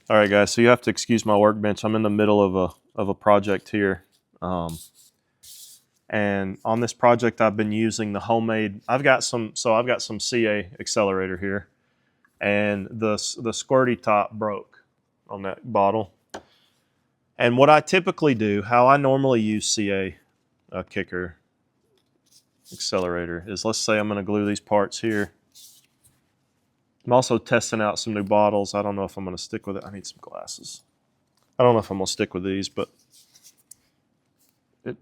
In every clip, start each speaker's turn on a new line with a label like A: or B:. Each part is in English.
A: All right, guys. So you have to excuse my workbench. I'm in the middle of a project here, and on this project, I've been using the homemade. I've got some. So I've got some CA accelerator here, and the squirty top broke on that bottle. And what I typically do, how I normally use CA kicker accelerator is, let's say I'm going to glue these parts here. I'm also testing out some new bottles. I don't know if I'm going to stick with it. I need some glasses. I don't know if I'm going to stick with these, but it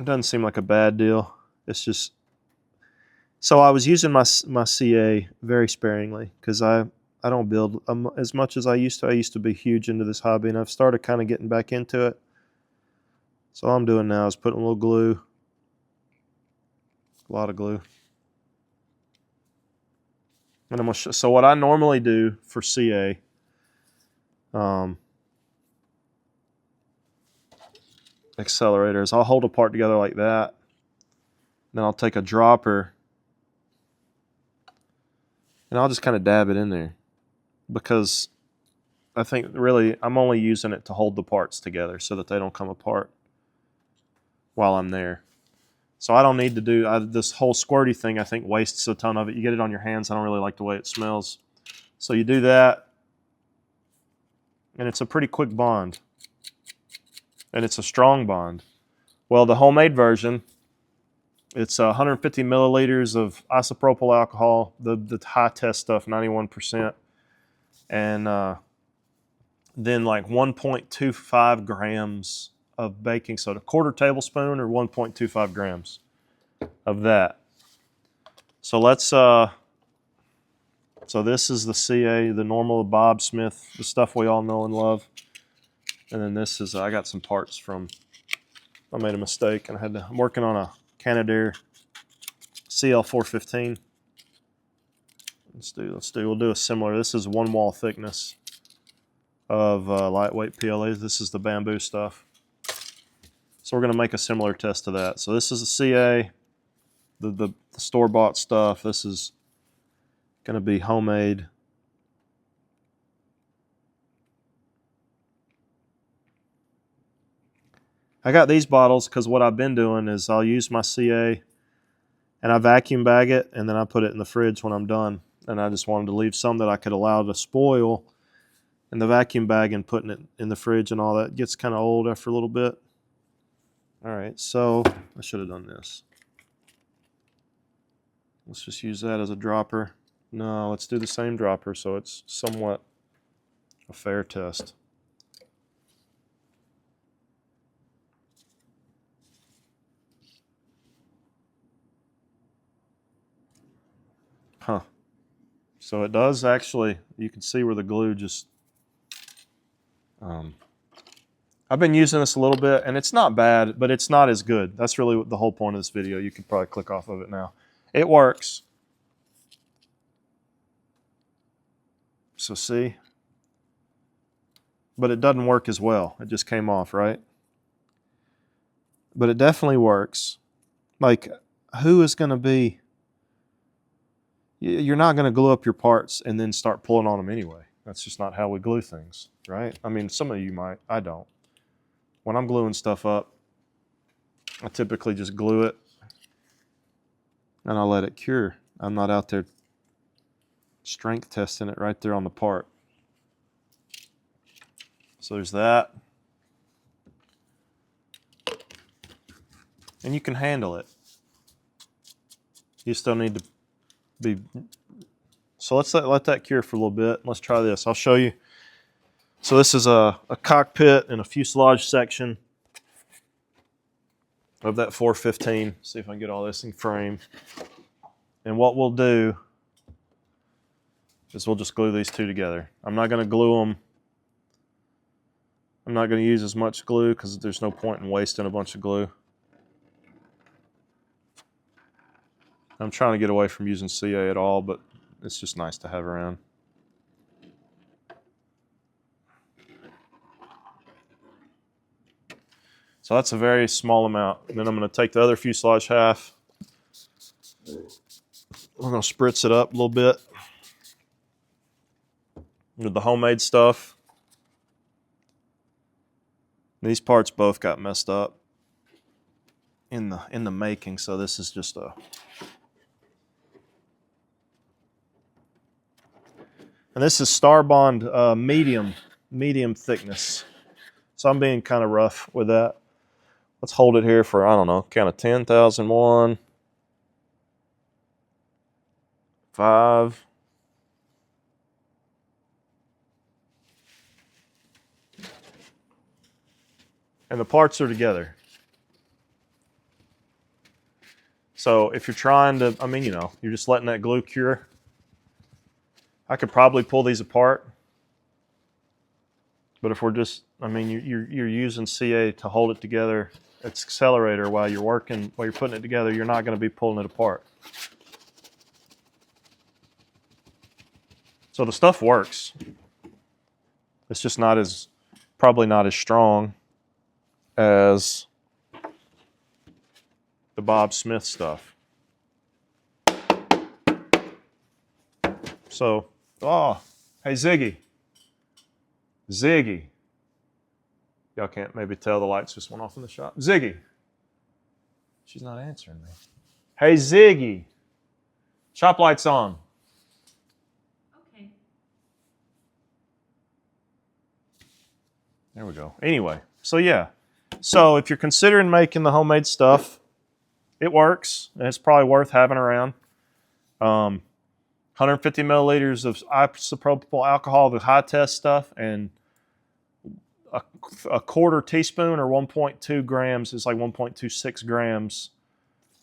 A: doesn't seem like a bad deal. It's just, so I was using my CA very sparingly because I don't build as much as I used to. I used to be huge into this hobby, and I've started kind of getting back into it. So all I'm doing now is putting a little glue, a lot of glue. And I'm gonna so what I normally do for CA, accelerator, is I'll hold a part together like that. Then I'll take a dropper and I'll just kind of dab it in there, because I think really I'm only using it to hold the parts together so that they don't come apart while I'm there. So I don't need to do this whole squirty thing. I think wastes a ton of it. You get it on your hands. I don't really like the way it smells. So you do that, and it's a pretty quick bond, and it's a strong bond. Well, the homemade version, it's 150 milliliters of isopropyl alcohol, the high test stuff, 91%, and then like 1.25 grams of baking soda, quarter tablespoon or 1.25 grams of that. So let's, so this is the CA, the normal Bob Smith, the stuff we all know and love. And then this is, I got some parts from, I made a mistake and I'm working on a Canadair CL415. We'll do a similar, this is one wall thickness of lightweight PLAs. This is the bamboo stuff. So we're going to make a similar test to that. So this is the CA, the store-bought stuff. This is going to be homemade. I got these bottles because what I've been doing is I'll use my CA and I vacuum bag it, and then I put it in the fridge when I'm done. And I just wanted to leave some that I could allow to spoil in the vacuum bag, and putting it in the fridge and all that gets kind of old after a little bit. All right, so I should have done this. Let's just use that as a dropper. No, let's do the same dropper so it's somewhat a fair test. Huh. So it does actually, you can see where the glue just, I've been using this a little bit, and it's not bad, but it's not as good. That's really the whole point of this video. You could probably click off of it now. It works. So see? But it doesn't work as well. It just came off, right? But it definitely works. Like, who is going to be... You're not going to glue up your parts and then start pulling on them anyway. That's just not how we glue things, right? I mean, some of you might. I don't. When I'm gluing stuff up, I typically just glue it and I let it cure. I'm not out there strength testing it right there on the part. So there's that. And you can handle it. You still need to be... So let's let that cure for a little bit. Let's try this. I'll show you. So this is a cockpit and a fuselage section of that 415. See if I can get all this in frame. And what we'll do is we'll just glue these two together. I'm not going to glue them. I'm not going to use as much glue because there's no point in wasting a bunch of glue. I'm trying to get away from using CA at all, but it's just nice to have around. So that's a very small amount. And then I'm going to take the other fuselage half. We're going to spritz it up a little bit. the homemade stuff. These parts both got messed up in the making, so this is just a. And this is Starbond medium thickness. So I'm being kind of rough with that. Let's hold it here for, I don't know, count of 10,000. 1, 5. And the parts are together. So if you're trying to, I mean, you're just letting that glue cure. I could probably pull these apart. But if we're just, I mean, you're using CA to hold it together. It's Accelerator while you're working, while you're putting it together, you're not going to be pulling it apart. So the stuff works. It's just probably not as strong as the Bob Smith stuff. So, hey Ziggy. Ziggy. Y'all can't maybe tell, the lights just went off in the shop. Ziggy. She's not answering me. Hey Ziggy. Shop lights on.
B: Okay.
A: There we go. Anyway, so yeah. So if you're considering making the homemade stuff, it works, and it's probably worth having around. 150 milliliters of isopropyl alcohol, the high test stuff, and a quarter teaspoon or 1.2 grams is like 1.26 grams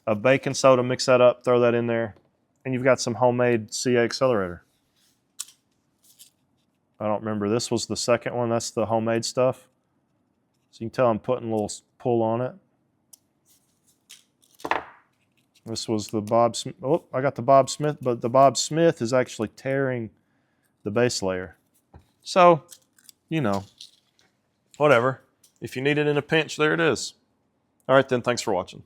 A: of baking soda. Mix that up, throw that in there, and you've got some homemade CA Accelerator. I don't remember. This was the second one. That's the homemade stuff. So you can tell I'm putting a little pull on it. This was the Bob Smith. Oh, I got the Bob Smith, but the Bob Smith is actually tearing the base layer. So, whatever. If you need it in a pinch, there it is. All right then, thanks for watching.